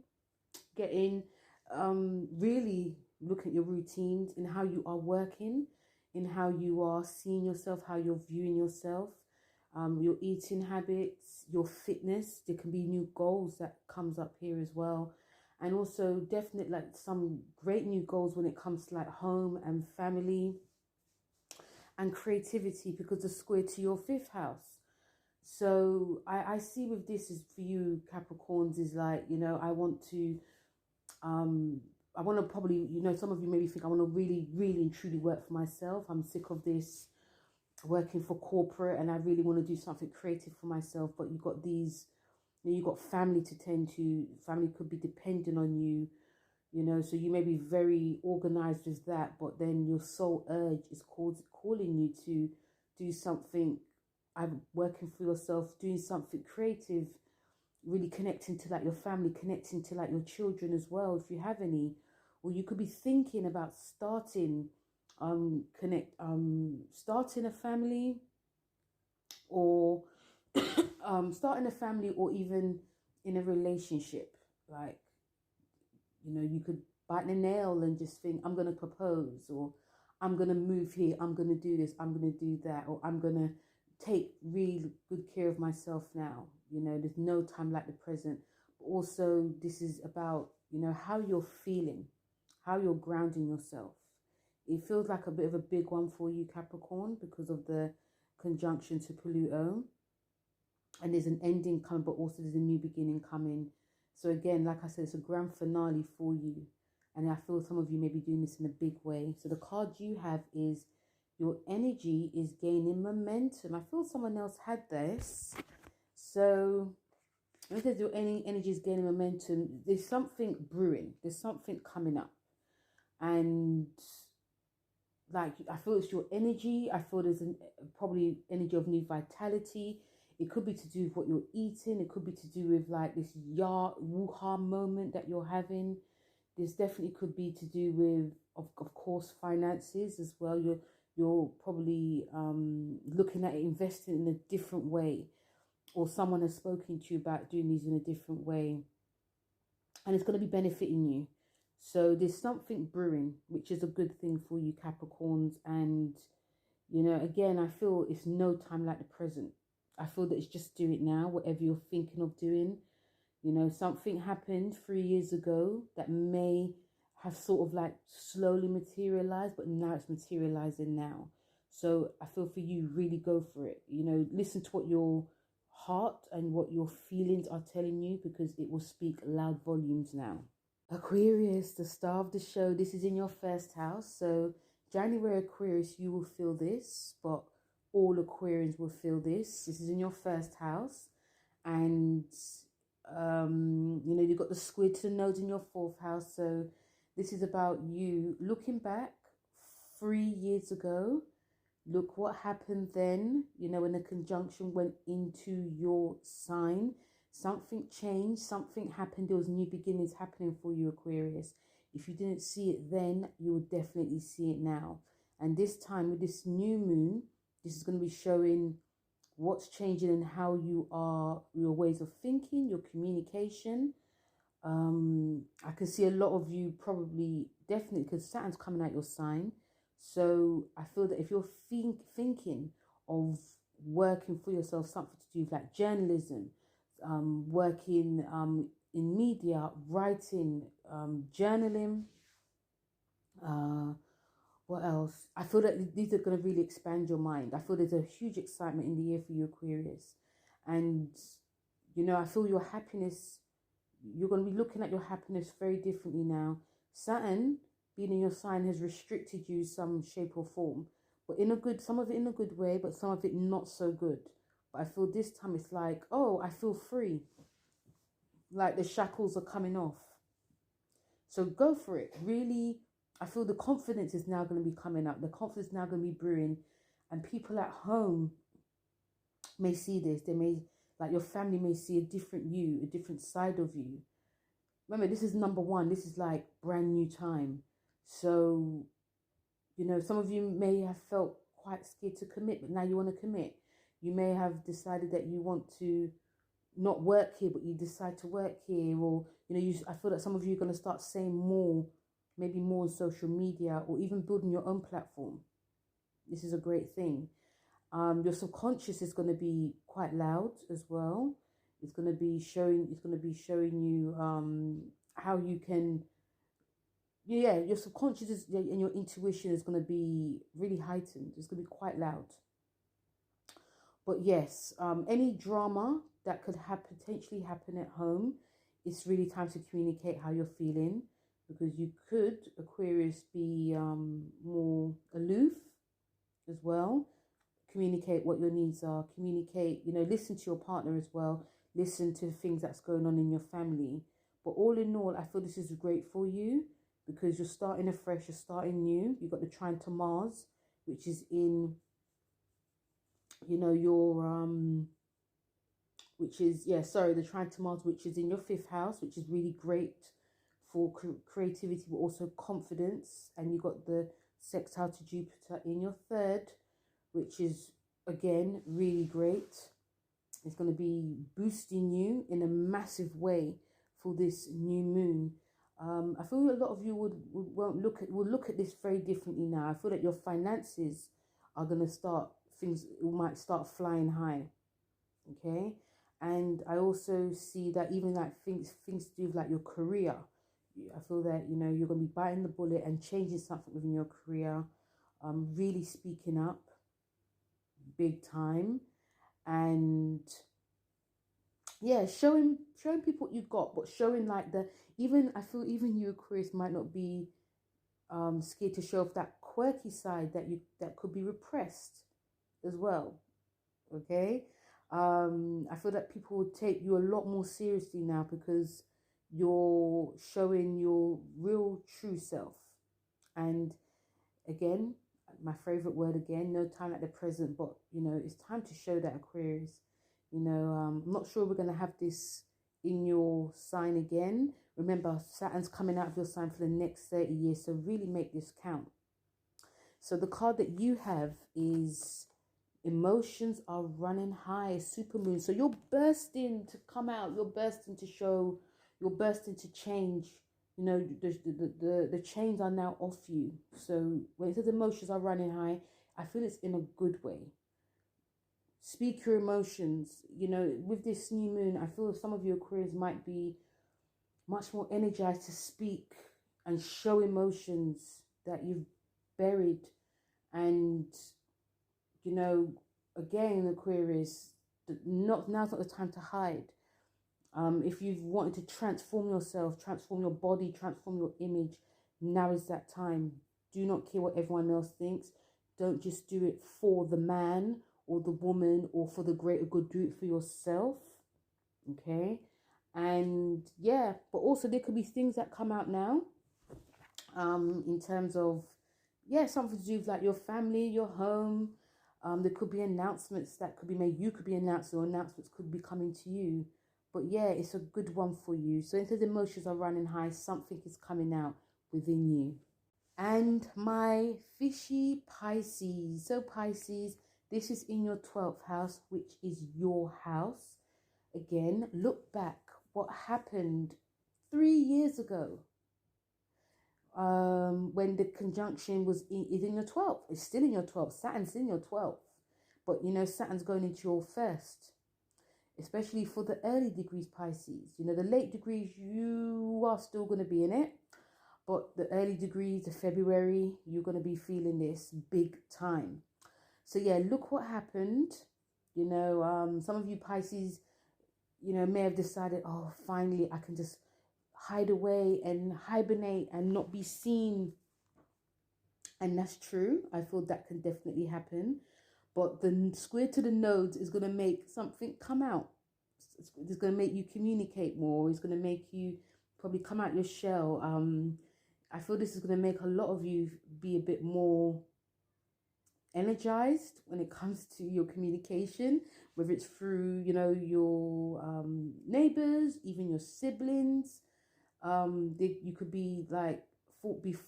getting really looking at your routines and how you are working, in how you are seeing yourself, how you're viewing yourself, your eating habits, your fitness. There can be new goals that comes up here as well. And also definitely like some great new goals when it comes to like home and family and creativity, because the square to your fifth house. So I see with this is for you Capricorns is like, I want to probably, some of you maybe think I want to really, really and truly work for myself. I'm sick of this working for corporate and I really want to do something creative for myself. But you've got these, you've got family to tend to. Family could be dependent on you. So you may be very organized with that, but then your soul urge is calling you to do something, working for yourself, doing something creative, really connecting to like your family, connecting to like your children as well, if you have any. Or you could be thinking about starting starting a family, or starting a family, or even in a relationship. Like, you could bite a nail and just think, I'm going to propose, or I'm going to move here, I'm going to do this, I'm going to do that, or I'm going to take really good care of myself now. There's no time like the present. But also, this is about, how you're feeling, how you're grounding yourself. It feels like a bit of a big one for you, Capricorn, because of the conjunction to Pluto. And there's an ending coming, but also there's a new beginning coming. So again, like I said, it's a grand finale for you. And I feel some of you may be doing this in a big way. So the card you have is your energy is gaining momentum. I feel someone else had this. So If there's any energies gaining momentum, there's something brewing. There's something coming up. And like, I feel it's your energy. I feel there's probably energy of new vitality. It could be to do with what you're eating. It could be to do with like this woo-ha moment that you're having. This definitely could be to do with, of course, finances as well. You're probably looking at it, investing in a different way, or someone has spoken to you about doing these in a different way, and it's going to be benefiting you. So there's something brewing, which is a good thing for you, Capricorns. And, you know, again, I feel it's no time like the present. I feel that it's just do it now, whatever you're thinking of doing. You know, something happened 3 years ago that may have sort of like slowly materialized, but now it's materializing now. So I feel for you, really go for it. You know, listen to what your heart and what your feelings are telling you, because it will speak loud volumes now. Aquarius, the star of the show. This is in your first house. So January Aquarius, you will feel this, but all Aquarians will feel this. This is in your first house. And, you know, you've got the squid to the node in your fourth house. So this is about you looking back 3 years ago. Look what happened then, you know, when the conjunction went into your sign. Something changed, something happened. There was new beginnings happening for you, Aquarius. If you didn't see it then, you will definitely see it now. And this time with this new moon, this is going to be showing what's changing and how you are, your ways of thinking, your communication. I can see a lot of you probably, definitely, because Saturn's coming out your sign. So I feel that if you're thinking of working for yourself, something to do with like journalism, working in media, writing, journaling, what else? I feel that these are going to really expand your mind. I feel there's a huge excitement in the year for you, Aquarius. And, you know, I feel your happiness, you're going to be looking at your happiness very differently now. Saturn being in your sign has restricted you some shape or form, but in a good, some of it in a good way, but some of it not so good. But I feel this time it's like, oh, I feel free. Like the shackles are coming off. So go for it. Really, I feel the confidence is now going to be coming up. The confidence is now going to be brewing. And people at home may see this. They may, like your family may see a different you, a different side of you. Remember, this is number one. This is like brand new time. So, you know, some of you may have felt quite scared to commit, but now you want to commit. You may have decided that you want to not work here, but you decide to work here. Or, you know, I feel that some of you are going to start saying more, maybe more on social media, or even building your own platform. This is a great thing. Your subconscious is going to be quite loud as well. It's going to be showing you how you can, yeah, your subconscious and your intuition is going to be really heightened. It's going to be quite loud. But yes, any drama that could potentially happen at home, it's really time to communicate how you're feeling, because you could, Aquarius, be more aloof as well. Communicate what your needs are. Communicate, you know, listen to your partner as well. Listen to the things that's going on in your family. But all in all, I feel this is great for you, because you're starting afresh, you're starting new. You've got the trine to Mars, which is in, you know, your the trine to Mars, which is in your fifth house, which is really great for creativity, but also confidence. And you got the sextile to Jupiter in your third, which is again really great. It's going to be boosting you in a massive way for this new moon. I feel a lot of you will look at this very differently now. I feel that your finances are going to start, things might start flying high. Okay. And I also see that even like things to do with like your career, I feel that, you know, you're going to be biting the bullet and changing something within your career, really speaking up big time. And yeah, showing people what you've got, but showing like I feel even you, Aquarius, might not be scared to show off that quirky side that could be repressed as well. Okay. I feel that people will take you a lot more seriously now because you're showing your real true self. And again, my favorite word again, no time at the present, but you know, it's time to show that, Aquarius. You know, I'm not sure we're going to have this in your sign again. Remember, Saturn's coming out of your sign for the next 30 years, so really make this count. So the card that you have is emotions are running high, supermoon. So you're bursting to come out, you're bursting to show, you're bursting to change. You know, the chains are now off you. So when it says emotions are running high, I feel it's in a good way. Speak your emotions. You know, with this new moon, I feel some of your Aquarians might be much more energized to speak and show emotions that you've buried. And, you know, again, Aquarius, now's not the time to hide. If you've wanted to transform yourself, transform your body, transform your image, now is that time. Do not care what everyone else thinks. Don't just do it for the man or the woman or for the greater good. Do it for yourself. Okay? And yeah, but also there could be things that come out now in terms of, yeah, something to do with like your family, your home. There could be announcements that could be made. You could be announced, or announcements could be coming to you. But yeah, it's a good one for you. So if the emotions are running high, something is coming out within you. And my fishy Pisces. So Pisces, this is in your 12th house, which is your house. Again, look back. What happened 3 years ago? When the conjunction is in your 12th. It's still in your 12th. Saturn's in your 12th. But you know, Saturn's going into your first. Especially for the early degrees, Pisces. You know, the late degrees, you are still going to be in it. But the early degrees, the February, you're going to be feeling this big time. So yeah, look what happened. You know, some of you Pisces, you know, may have decided, oh, finally, I can just hide away and hibernate and not be seen. And that's true. I feel that can definitely happen. But the square to the nodes is going to make something come out. It's going to make you communicate more. It's going to make you probably come out your shell. I feel this is going to make a lot of you be a bit more energized when it comes to your communication, whether it's through, you know, your neighbors, even your siblings. You could be like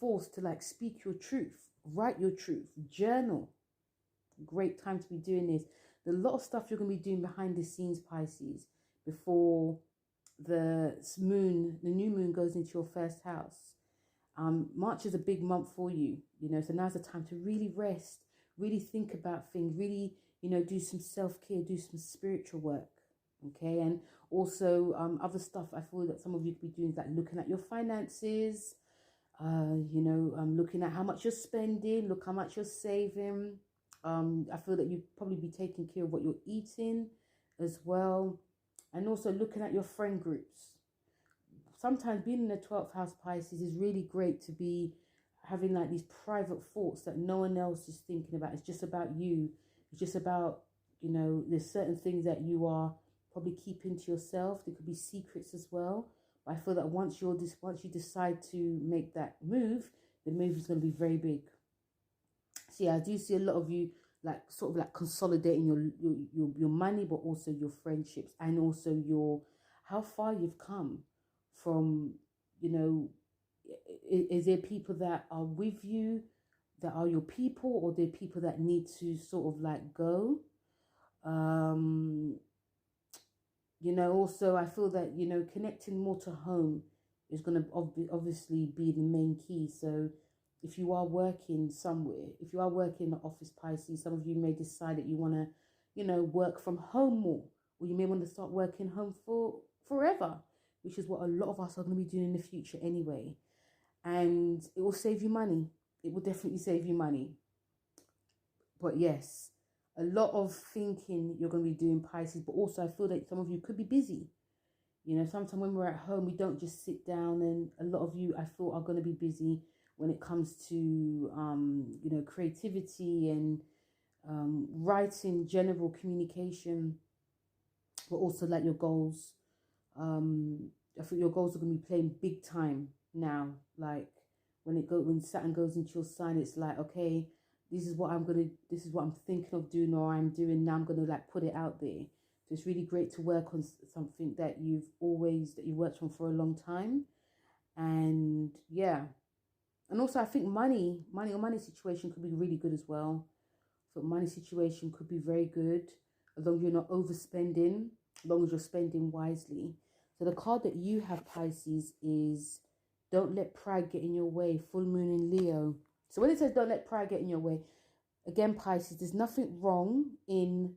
forced to like speak your truth, write your truth, journal. Great time to be doing this. There's a lot of stuff you're going to be doing behind the scenes, Pisces, before the new moon goes into your first house. March is a big month for you, you know, so now's the time to really rest, really think about things, really, you know, do some self-care, do some spiritual work. Okay, and also other stuff I feel that some of you could be doing is like looking at your finances, you know, looking at how much you're spending, look how much you're saving. I feel that you probably be taking care of what you're eating as well. And also looking at your friend groups. Sometimes being in the 12th house, Pisces, is really great to be having like these private thoughts that no one else is thinking about. It's just about you. It's just about, you know, there's certain things that you are probably keeping to yourself. There could be secrets as well. But I feel that once you decide to make that move, the move is going to be very big. So yeah, I do see a lot of you like sort of like consolidating your money, but also your friendships, and also your how far you've come from, you know, is there people that are with you that are your people, or there people that need to sort of like go. You know, also I feel that, you know, connecting more to home is going to obviously be the main key. So if you are working somewhere, if you are working in the office, Pisces, some of you may decide that you want to, you know, work from home more, or you may want to start working home for forever, which is what a lot of us are going to be doing in the future anyway. And it will save you money. It will definitely save you money. But yes, a lot of thinking you're going to be doing, Pisces, but also I feel that some of you could be busy. You know, sometimes when we're at home, we don't just sit down, and a lot of you, I feel, are going to be busy when it comes to, you know, creativity and writing, general communication. but also like your goals. I think your goals are going to be playing big time now. Like when Saturn goes into your sign, it's like, okay, this is what I'm thinking of doing, or I'm doing now. I'm gonna like put it out there. So it's really great to work on something that you worked on for a long time. And yeah, and also I think money situation could be really good as well. But money situation could be very good as long as you're not overspending, as long as you're spending wisely. So the card that you have, Pisces, is don't let pride get in your way. Full moon in Leo. So when it says don't let pride get in your way, again, Pisces, there's nothing wrong in,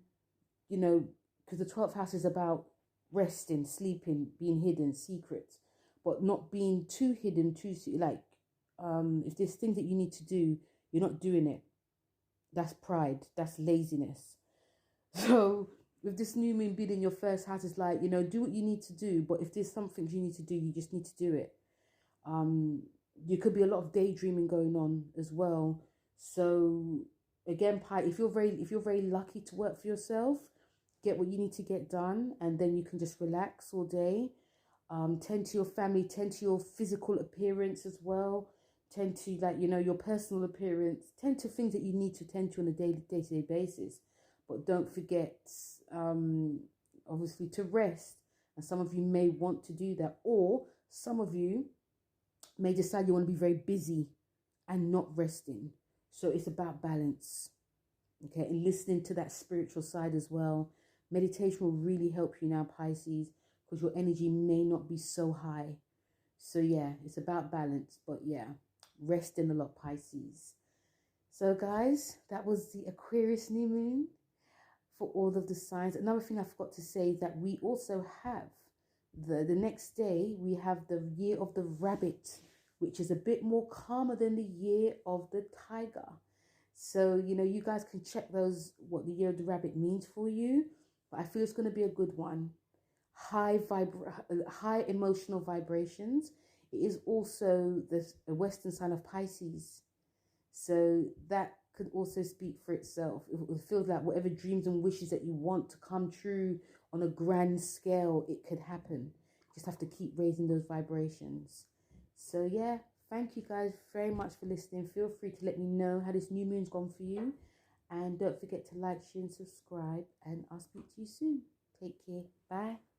because the 12th house is about resting, sleeping, being hidden, secrets, but not being too hidden, if there's things that you need to do, you're not doing it. That's pride. That's laziness. So with this new moon being in your first house, it's like, do what you need to do. But if there's something you need to do, you just need to do it. You could be a lot of daydreaming going on as well. So again, if you're very lucky to work for yourself, get what you need to get done, and then you can just relax all day. Tend to your family, tend to your physical appearance as well. Tend to your personal appearance. Tend to things that you need to tend to on a day-to-day basis. But don't forget, obviously, to rest. And some of you may want to do that. Or some of you may decide you want to be very busy and not resting. So it's about balance. Okay, and listening to that spiritual side as well. Meditation will really help you now, Pisces, because your energy may not be so high. So yeah, it's about balance. But yeah, resting a lot, Pisces. So guys, that was the Aquarius new moon for all of the signs. Another thing I forgot to say is that we also have the next day, we have the year of the rabbit, which is a bit more calmer than the year of the tiger. So, you guys can check what the year of the rabbit means for you. But I feel it's going to be a good one. High emotional vibrations. It is also the Western sign of Pisces. So that could also speak for itself. It feels like whatever dreams and wishes that you want to come true on a grand scale, it could happen. Just have to keep raising those vibrations. So yeah, thank you guys very much for listening. Feel free to let me know how this new moon's gone for you. And don't forget to like, share and subscribe. And I'll speak to you soon. Take care. Bye.